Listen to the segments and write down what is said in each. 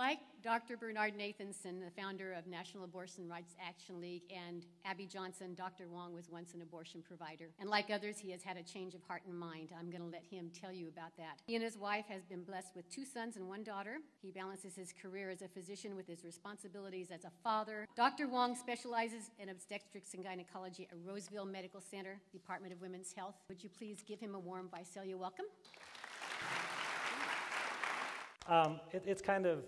Like Dr. Bernard Nathanson, the founder of National Abortion Rights Action League, and Abby Johnson, Dr. Wong was once an abortion provider. And like others, he has had a change of heart and mind. I'm going to let him tell you about that. He and his wife has been blessed with 2 sons and 1 daughter. He balances his career as a physician with his responsibilities as a father. Dr. Wong specializes in obstetrics and gynecology at Roseville Medical Center, Department of Women's Health. Would you please give him a warm Visalia welcome? It's kind of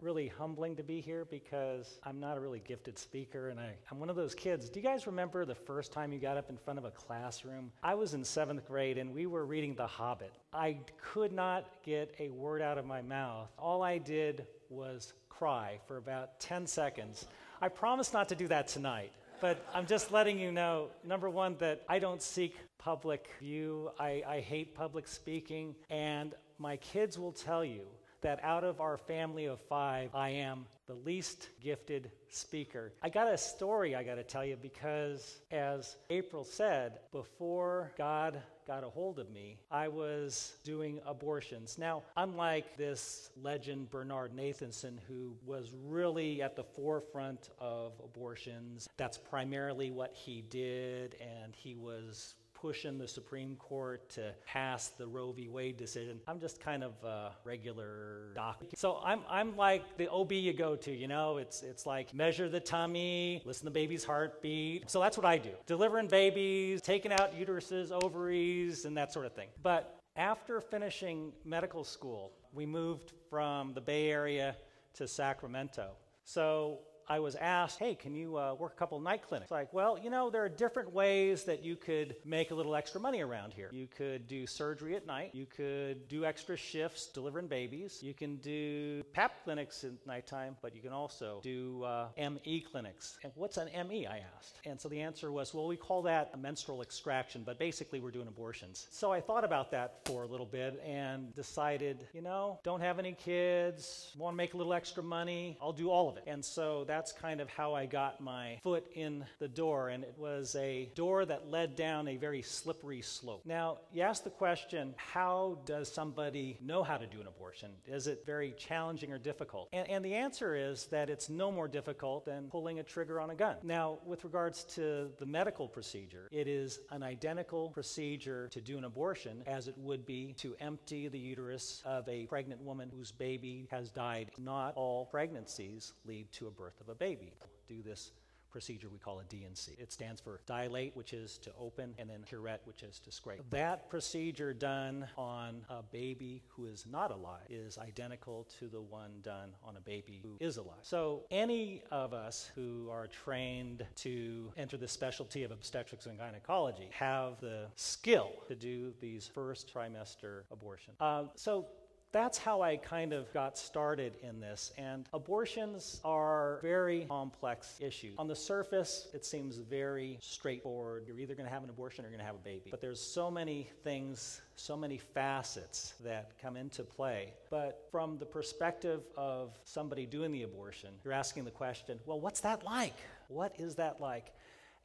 really humbling to be here because I'm not a really gifted speaker, and I'm one of those kids. Do you guys remember the first time you got up in front of a classroom? I was in 7th grade, and we were reading The Hobbit. I could not get a word out of my mouth. All I did was cry for about 10 seconds. I promise not to do that tonight, but I'm just letting you know, number one, that I don't seek public view. I hate public speaking, and my kids will tell you that out of our family of 5, I am the least gifted speaker. I got a story I got to tell you because, as April said, before God got a hold of me, I was doing abortions. Now, unlike this legend Bernard Nathanson, who was really at the forefront of abortions, that's primarily what he did, and he was pushing the Supreme Court to pass the Roe v. Wade decision. I'm just kind of a regular doctor. So I'm like the OB you go to, you know? It's like measure the tummy, listen to the baby's heartbeat. So that's what I do. Delivering babies, taking out uteruses, ovaries, and that sort of thing. But after finishing medical school, we moved from the Bay Area to Sacramento. So I was asked, hey, can you work a couple night clinics? It's like, well, you know, there are different ways that you could make a little extra money around here. You could do surgery at night. You could do extra shifts delivering babies. You can do PAP clinics at nighttime, but you can also do ME clinics. And what's an ME, I asked. And so the answer was, well, we call that a menstrual extraction, but basically we're doing abortions. So I thought about that for a little bit and decided, you know, don't have any kids, want to make a little extra money, I'll do all of it. And so that's kind of how I got my foot in the door, and it was a door that led down a very slippery slope. Now, you ask the question, how does somebody know how to do an abortion? Is it very challenging or difficult? And the answer is that it's no more difficult than pulling a trigger on a gun. Now, with regards to the medical procedure, it is an identical procedure to do an abortion as it would be to empty the uterus of a pregnant woman whose baby has died. Not all pregnancies lead to a birth of a baby. Do this procedure we call a D&C. It stands for dilate, which is to open, and then curette, which is to scrape. That procedure done on a baby who is not alive is identical to the one done on a baby who is alive. So any of us who are trained to enter the specialty of obstetrics and gynecology have the skill to do these first trimester abortions. So that's how I kind of got started in this. And abortions are very complex issues. On the surface, it seems very straightforward. You're either going to have an abortion or you're going to have a baby. But there's so many things, so many facets that come into play. But from the perspective of somebody doing the abortion, you're asking the question, well, what's that like? What is that like?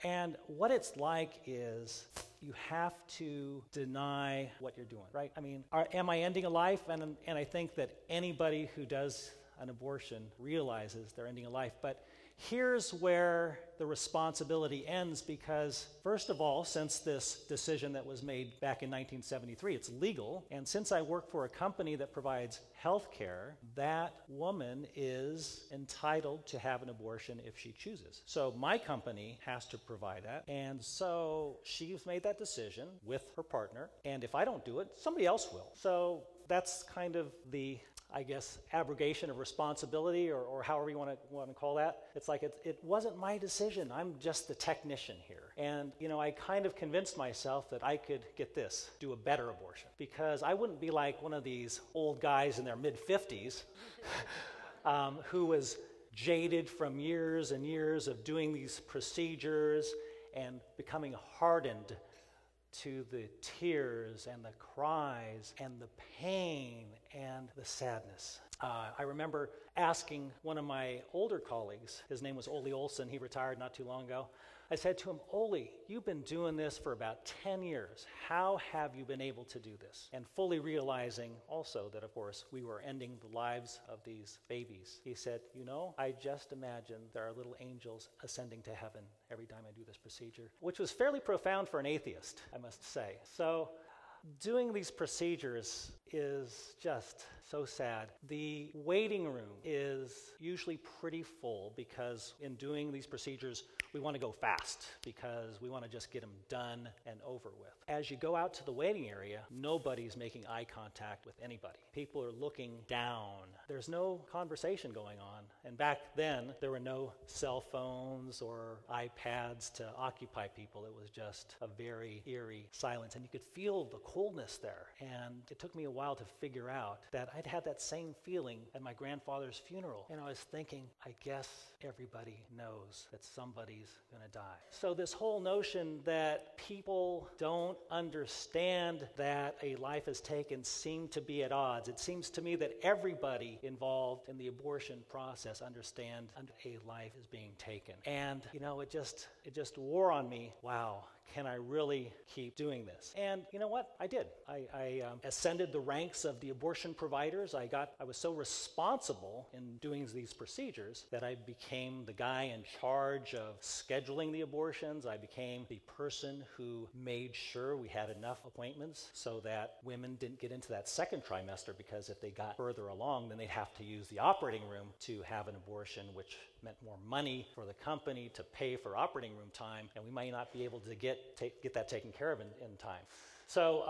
And what it's like is you have to deny what you're doing, right? I mean, am I ending a life? And I think that anybody who does an abortion realizes they're ending a life. But here's where the responsibility ends because, first of all, since this decision that was made back in 1973, it's legal. And since I work for a company that provides health care, that woman is entitled to have an abortion if she chooses. So my company has to provide that. And so she's made that decision with her partner. And if I don't do it, somebody else will. So that's kind of the, I guess, abrogation of responsibility or however you want to call that. It's like it wasn't my decision. I'm just the technician here. And, you know, I kind of convinced myself that I could get this, do a better abortion. Because I wouldn't be like one of these old guys in their mid-50s who was jaded from years and years of doing these procedures and becoming hardened to the tears and the cries and the pain and the sadness. I remember asking one of my older colleagues, his name was Ole Olson, he retired not too long ago. I said to him, Ole, you've been doing this for about 10 years. How have you been able to do this? And fully realizing also that, of course, we were ending the lives of these babies. He said, you know, I just imagine there are little angels ascending to heaven every time I do this procedure, which was fairly profound for an atheist, I must say. So doing these procedures is just so sad. The waiting room is usually pretty full because in doing these procedures, we want to go fast because we want to just get them done and over with. As you go out to the waiting area, nobody's making eye contact with anybody. People are looking down. There's no conversation going on. And back then, there were no cell phones or iPads to occupy people. It was just a very eerie silence. And you could feel the coldness there. And it took me a while to figure out that I'd had that same feeling at my grandfather's funeral. And I was thinking, I guess everybody knows that somebody's going to die. So this whole notion that people don't understand that a life is taken seem to be at odds. It seems to me that everybody involved in the abortion process understand a life is being taken. And, you know, it just wore on me. Wow. Can I really keep doing this? And you know what? I did. I ascended the ranks of the abortion providers. I was so responsible in doing these procedures that I became the guy in charge of scheduling the abortions. I became the person who made sure we had enough appointments so that women didn't get into that second trimester, because if they got further along, then they'd have to use the operating room to have an abortion, which meant more money for the company to pay for operating room time, and we might not be able to get that taken care of in time. So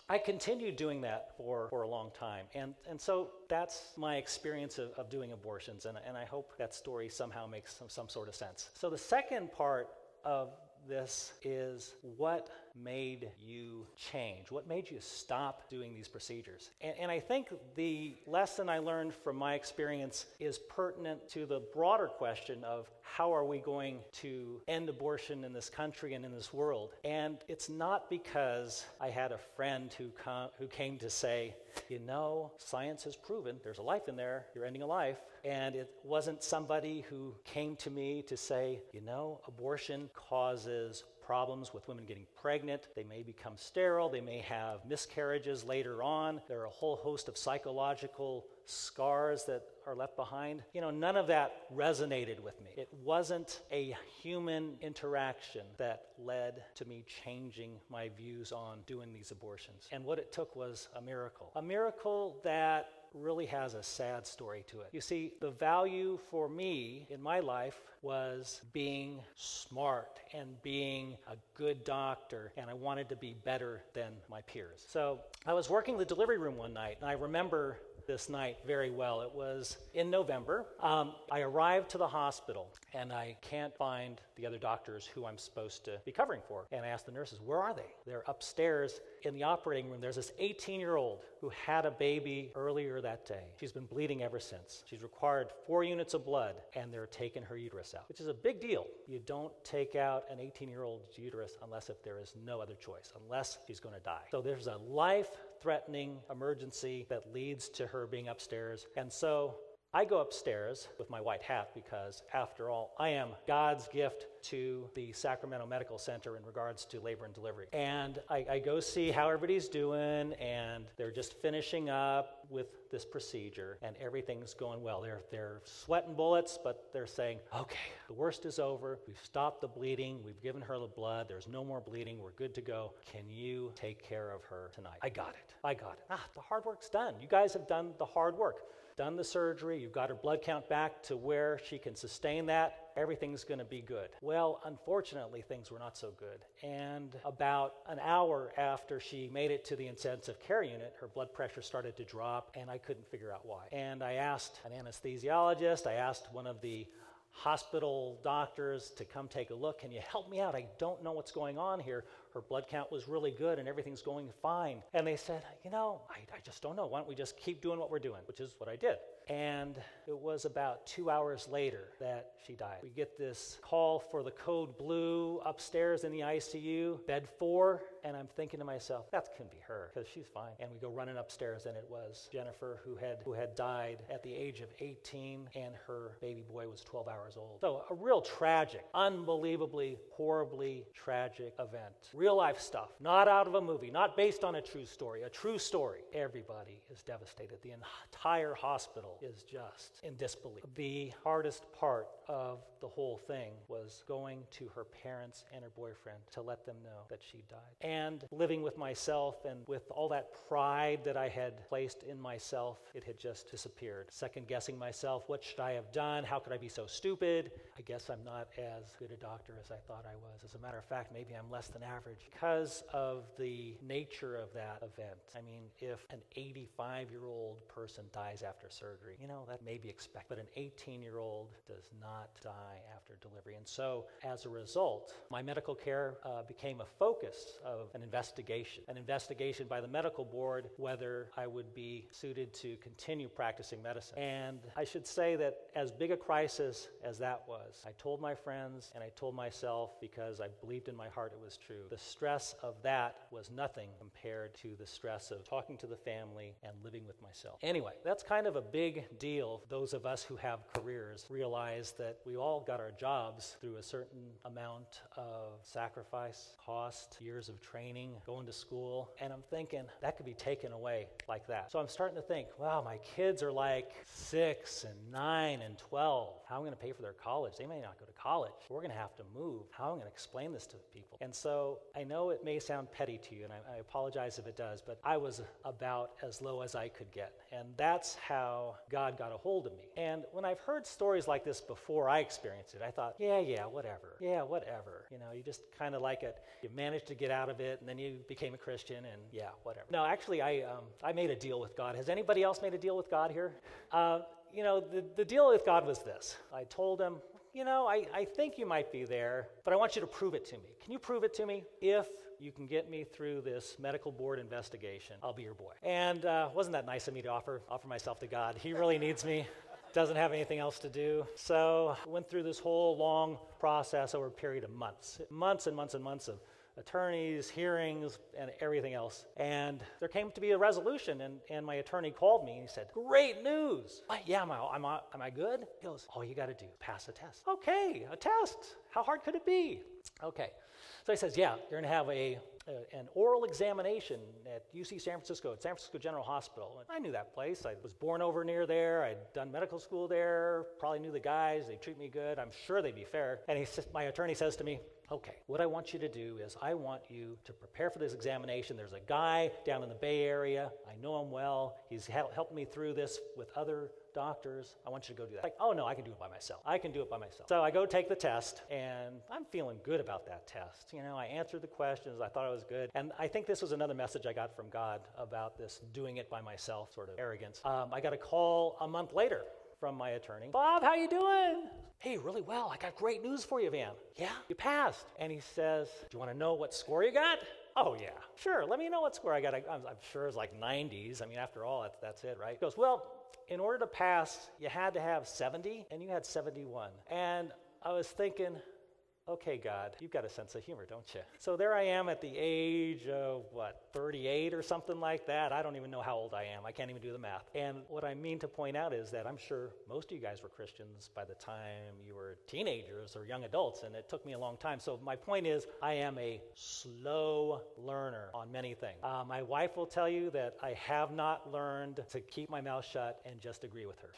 I continued doing that for a long time. And so that's my experience of doing abortions, and I hope that story somehow makes some sort of sense. So the second part of this is, what made you change? What made you stop doing these procedures? And I think the lesson I learned from my experience is pertinent to the broader question of how are we going to end abortion in this country and in this world? And it's not because I had a friend who came to say, you know, science has proven there's a life in there, you're ending a life. And it wasn't somebody who came to me to say, you know, abortion causes problems with women getting pregnant. They may become sterile. They may have miscarriages later on. There are a whole host of psychological scars that are left behind. You know, none of that resonated with me. It wasn't a human interaction that led to me changing my views on doing these abortions. And what it took was a miracle that really has a sad story to it. You see, the value for me in my life was being smart and being a good doctor, and I wanted to be better than my peers. So I was working the delivery room one night, and I remember this night very well. It was in November. I arrived to the hospital, and I can't find the other doctors who I'm supposed to be covering for. And I asked the nurses, where are they? They're upstairs in the operating room. There's this 18-year-old who had a baby earlier that day. She's been bleeding ever since. She's required 4 units of blood, and they're taking her uterus out, which is a big deal. You don't take out an 18-year-old's uterus unless if there is no other choice, unless she's going to die. So there's a life-threatening emergency that leads to her being upstairs. And so I go upstairs with my white hat because, after all, I am God's gift to the Sacramento Medical Center in regards to labor and delivery. And I go see how everybody's doing, and they're just finishing up with this procedure, and everything's going well. They're sweating bullets, but they're saying, okay, the worst is over. We've stopped the bleeding. We've given her the blood. There's no more bleeding. We're good to go. Can you take care of her tonight? I got it. The hard work's done. You guys have done the hard work. Done the surgery, you've got her blood count back to where she can sustain that, everything's going to be good. Well, unfortunately, things were not so good. And about an hour after she made it to the intensive care unit, her blood pressure started to drop, and I couldn't figure out why. And I asked an anesthesiologist, I asked one of the hospital doctors to come take a look. Can you help me out? I don't know what's going on here. Her blood count was really good and everything's going fine. And they said, you know, I just don't know. Why don't we just keep doing what we're doing, which is what I did. And it was about 2 hours later that she died. We get this call for the code blue upstairs in the ICU, bed 4. and I'm thinking to myself, that couldn't be her, because she's fine. And we go running upstairs, and it was Jennifer, who had died at the age of 18, and her baby boy was 12 hours old. So a real tragic, unbelievably, horribly tragic event. Real life stuff, not out of a movie, not based on a true story. A true story. Everybody is devastated. The entire hospital is just in disbelief. The hardest part of the whole thing was going to her parents and her boyfriend to let them know that she died. And living with myself, and with all that pride that I had placed in myself, it had just disappeared. Second guessing myself, what should I have done? How could I be so stupid? I guess I'm not as good a doctor as I thought I was. As a matter of fact, maybe I'm less than average because of the nature of that event. I mean, if an 85-year-old person dies after surgery, that may be expected, but an 18-year-old does not die after delivery. And so, as a result, my medical care became a focus of an investigation by the medical board whether I would be suited to continue practicing medicine. And I should say that as big a crisis as that was, I told my friends and I told myself, because I believed in my heart it was true, the stress of that was nothing compared to the stress of talking to the family and living with myself. Anyway, that's kind of a big deal. Those of us who have careers realize that we all got our jobs through a certain amount of sacrifice, cost, years of training, going to school, and I'm thinking that could be taken away like that. So I'm starting to think, wow, my kids are like 6 and 9 and 12. How am I going to pay for their college? They may not go to college. We're going to have to move. How am I going to explain this to people? And so I know it may sound petty to you, and I apologize if it does, but I was about as low as I could get. And that's how God got a hold of me. And when I've heard stories like this before I experienced it, I thought, yeah, whatever. You just kind of like it. You managed to get out of it, and then you became a Christian, and yeah, whatever. No, actually, I made a deal with God. Has anybody else made a deal with God here? The deal with God was this. I told him, I think you might be there, but I want you to prove it to me. Can you prove it to me? If you can get me through this medical board investigation, I'll be your boy. And wasn't that nice of me to offer myself to God? He really needs me. Doesn't have anything else to do. So went through this whole long process over a period of months and months of attorneys, hearings, and everything else. And there came to be a resolution, and my attorney called me and he said, great news. Yeah, am I good? He goes, all you got to do, pass a test. Okay, a test. How hard could it be? Okay. So he says, yeah, you're going to have an oral examination at UC San Francisco, at San Francisco General Hospital. And I knew that place. I was born over near there. I'd done medical school there, probably knew the guys. They treat me good. I'm sure they'd be fair. And my attorney says to me, okay, what I want you to do is I want you to prepare for this examination. There's a guy down in the Bay Area. I know him well. He's helped me through this with other doctors. I want you to go do that. Like, oh no, I can do it by myself. So I go take the test, and I'm feeling good about that test. I answered the questions. I thought I was good. And I think this was another message I got from God about this doing it by myself sort of arrogance. I got a call a month later from my attorney. Bob, how you doing? Hey, really well. I got great news for you, Van. Yeah, you passed. And he says, do you want to know what score you got? Oh, yeah, sure. Let me know what score I got. I'm sure it's like 90s. I mean, after all, that's it, right? He goes, well, in order to pass, you had to have 70, and you had 71. And I was thinking, okay, God, you've got a sense of humor, don't you? So there I am at the age of, 38 or something like that. I don't even know how old I am. I can't even do the math. And what I mean to point out is that I'm sure most of you guys were Christians by the time you were teenagers or young adults, and it took me a long time. So my point is, I am a slow learner on many things. My wife will tell you that I have not learned to keep my mouth shut and just agree with her.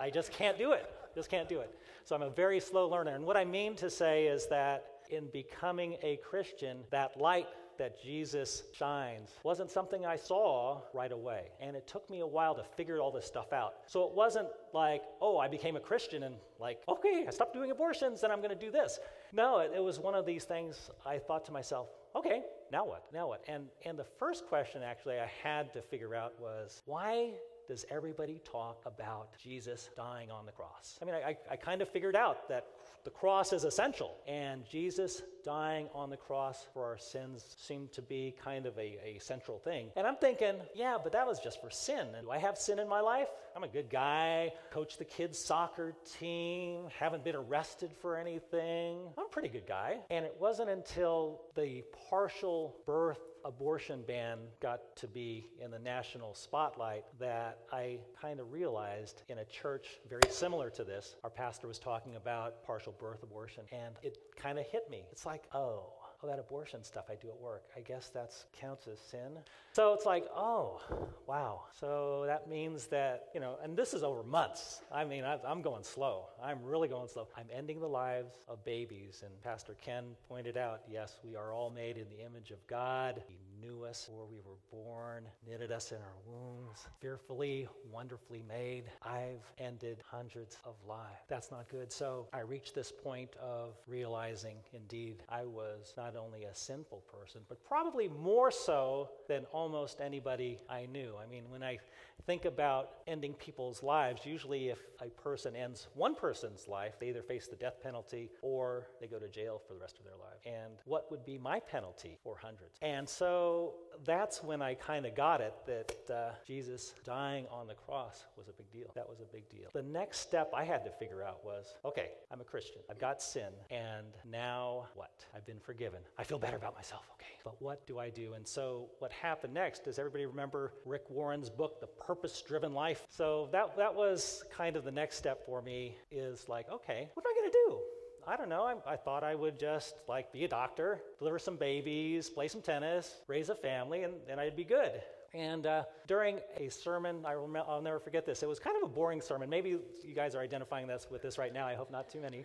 I just can't do it. Just can't do it. So I'm a very slow learner. And what I mean to say is that in becoming a Christian, that light that Jesus shines wasn't something I saw right away. And it took me a while to figure all this stuff out. So it wasn't like, oh, I became a Christian and like, okay, I stopped doing abortions and I'm going to do this. No, it was one of these things I thought to myself, okay, now what? And the first question actually I had to figure out was, why does everybody talk about Jesus dying on the cross? I mean, I kind of figured out that the cross is essential, and Jesus dying on the cross for our sins seemed to be kind of a central thing. And I'm thinking, yeah, but that was just for sin. And do I have sin in my life? I'm a good guy, coach the kids' soccer team, haven't been arrested for anything. I'm a pretty good guy. And it wasn't until the partial birth abortion ban got to be in the national spotlight that I kind of realized in a church very similar to this, our pastor was talking about partial birth abortion, and it kind of hit me. It's like, oh, that abortion stuff I do at work, I guess that counts as sin. So it's like, oh, wow. So that means that, and this is over months. I mean, I'm going slow. I'm really going slow. I'm ending the lives of babies. And Pastor Ken pointed out, yes, we are all made in the image of God. He knew us before we were born, knitted us in our wombs, fearfully, wonderfully made. I've ended hundreds of lives. That's not good. So I reached this point of realizing, indeed, I was not only a sinful person, but probably more so than almost anybody I knew. I mean, when I think about ending people's lives, usually if a person ends one person's life, they either face the death penalty or they go to jail for the rest of their life. And what would be my penalty for hundreds? And so that's when I kind of got it, that Jesus dying on the cross was a big deal. That was a big deal. The next step I had to figure out was, okay, I'm a Christian. I've got sin. And now what? I've been forgiven. I feel better about myself. Okay, but what do I do? And so what happened next, does everybody remember Rick Warren's book, The Purpose-Driven Life? So that was kind of the next step for me, is like, okay, what am I going to do? I don't know. I thought I would just be a doctor, deliver some babies, play some tennis, raise a family, and I'd be good. And during a sermon, I'll never forget this. It was kind of a boring sermon. Maybe you guys are identifying with this right now. I hope not too many.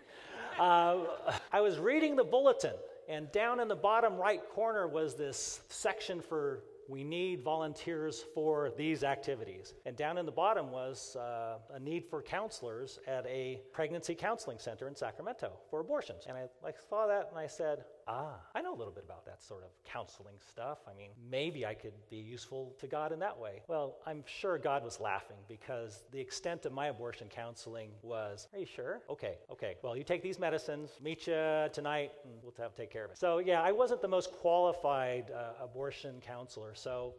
I was reading the bulletin, and down in the bottom right corner was this section for we need volunteers for these activities. And down in the bottom was a need for counselors at a pregnancy counseling center in Sacramento for abortions. And I saw that and I said, I know a little bit about that sort of counseling stuff. I mean, maybe I could be useful to God in that way. Well, I'm sure God was laughing because the extent of my abortion counseling was, are you sure? Okay. Well, you take these medicines, meet you tonight, and we'll take care of it. So yeah, I wasn't the most qualified abortion counselor. So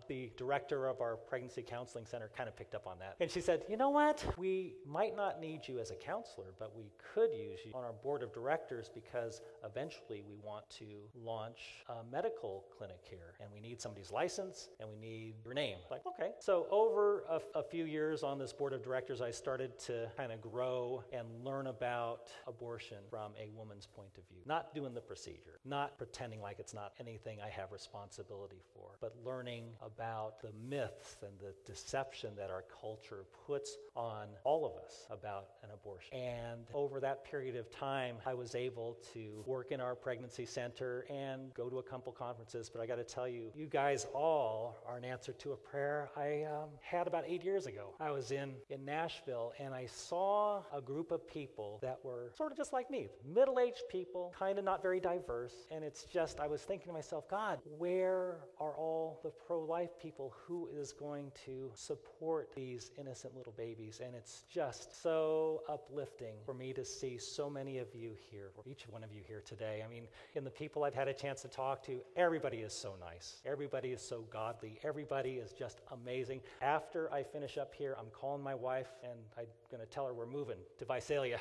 the director of our pregnancy counseling center kind of picked up on that. And she said, you know what? We might not need you as a counselor, but we could use you on our board of directors because eventually we want to launch a medical clinic here, and we need somebody's license, and we need your name. Like, okay. So over a few years on this board of directors, I started to kind of grow and learn about abortion from a woman's point of view. Not doing the procedure, not pretending like it's not anything I have responsibility for, but learning about the myths and the deception that our culture puts on all of us about an abortion. And over that period of time, I was able to work in our pregnancy center and go to a couple conferences, but I got to tell you, you guys all are an answer to a prayer I had about 8 years ago. I was in Nashville, and I saw a group of people that were sort of just like me, middle-aged people, kind of not very diverse, and it's just, I was thinking to myself, God, where are all the pro-life people? Who is going to support these innocent little babies? And it's just so uplifting for me to see so many of you here, or each one of you here today. I mean, in the people I've had a chance to talk to, everybody is so nice. Everybody is so godly. Everybody is just amazing. After I finish up here, I'm calling my wife, and I'm going to tell her we're moving to Visalia.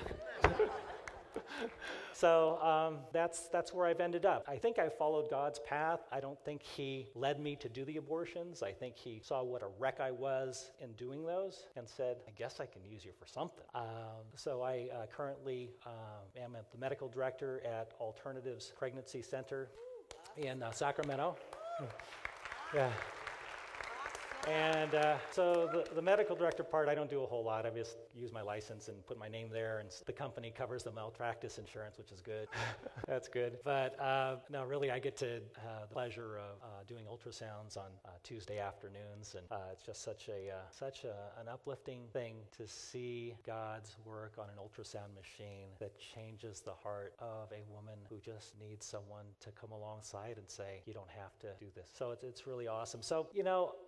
So that's where I've ended up. I think I followed God's path. I don't think He led me to do the abortions. I think He saw what a wreck I was in doing those and said, I guess I can use you for something. So I currently am the medical director at Alternatives Pregnancy Center in Sacramento. Yeah. And so the medical director part, I don't do a whole lot. I just use my license and put my name there, and the company covers the malpractice insurance, which is good. That's good. But no, really, I get to the pleasure of doing ultrasounds on Tuesday afternoons, and it's just such an uplifting thing to see God's work on an ultrasound machine that changes the heart of a woman who just needs someone to come alongside and say, you don't have to do this. So it's really awesome. So,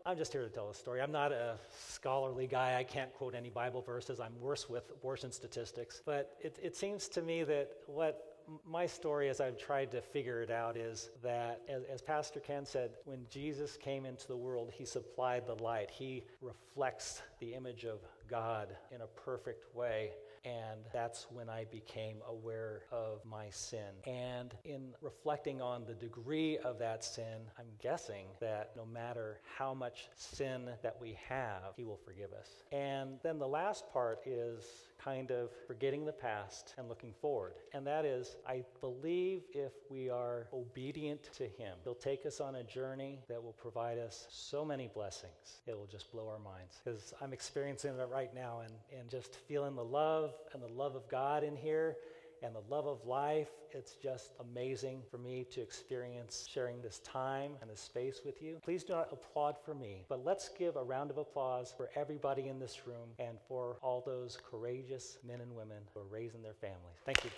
I'm just here to tell a story. I'm not a scholarly guy. I can't quote any Bible verses. I'm worse with abortion statistics. But it seems to me that what my story, as I've tried to figure it out, is that, as Pastor Ken said, when Jesus came into the world, he supplied the light. He reflects the image of God in a perfect way. And that's when I became aware of my sin. And in reflecting on the degree of that sin, I'm guessing that no matter how much sin that we have, he will forgive us. And then the last part is kind of forgetting the past and looking forward. And that is, I believe if we are obedient to him, he'll take us on a journey that will provide us so many blessings. It will just blow our minds. Because I'm experiencing it right now and just feeling the love and the love of God in here and the love of life. It's just amazing for me to experience sharing this time and this space with you. Please do not applaud for me, but let's give a round of applause for everybody in this room and for all those courageous men and women who are raising their families. Thank you.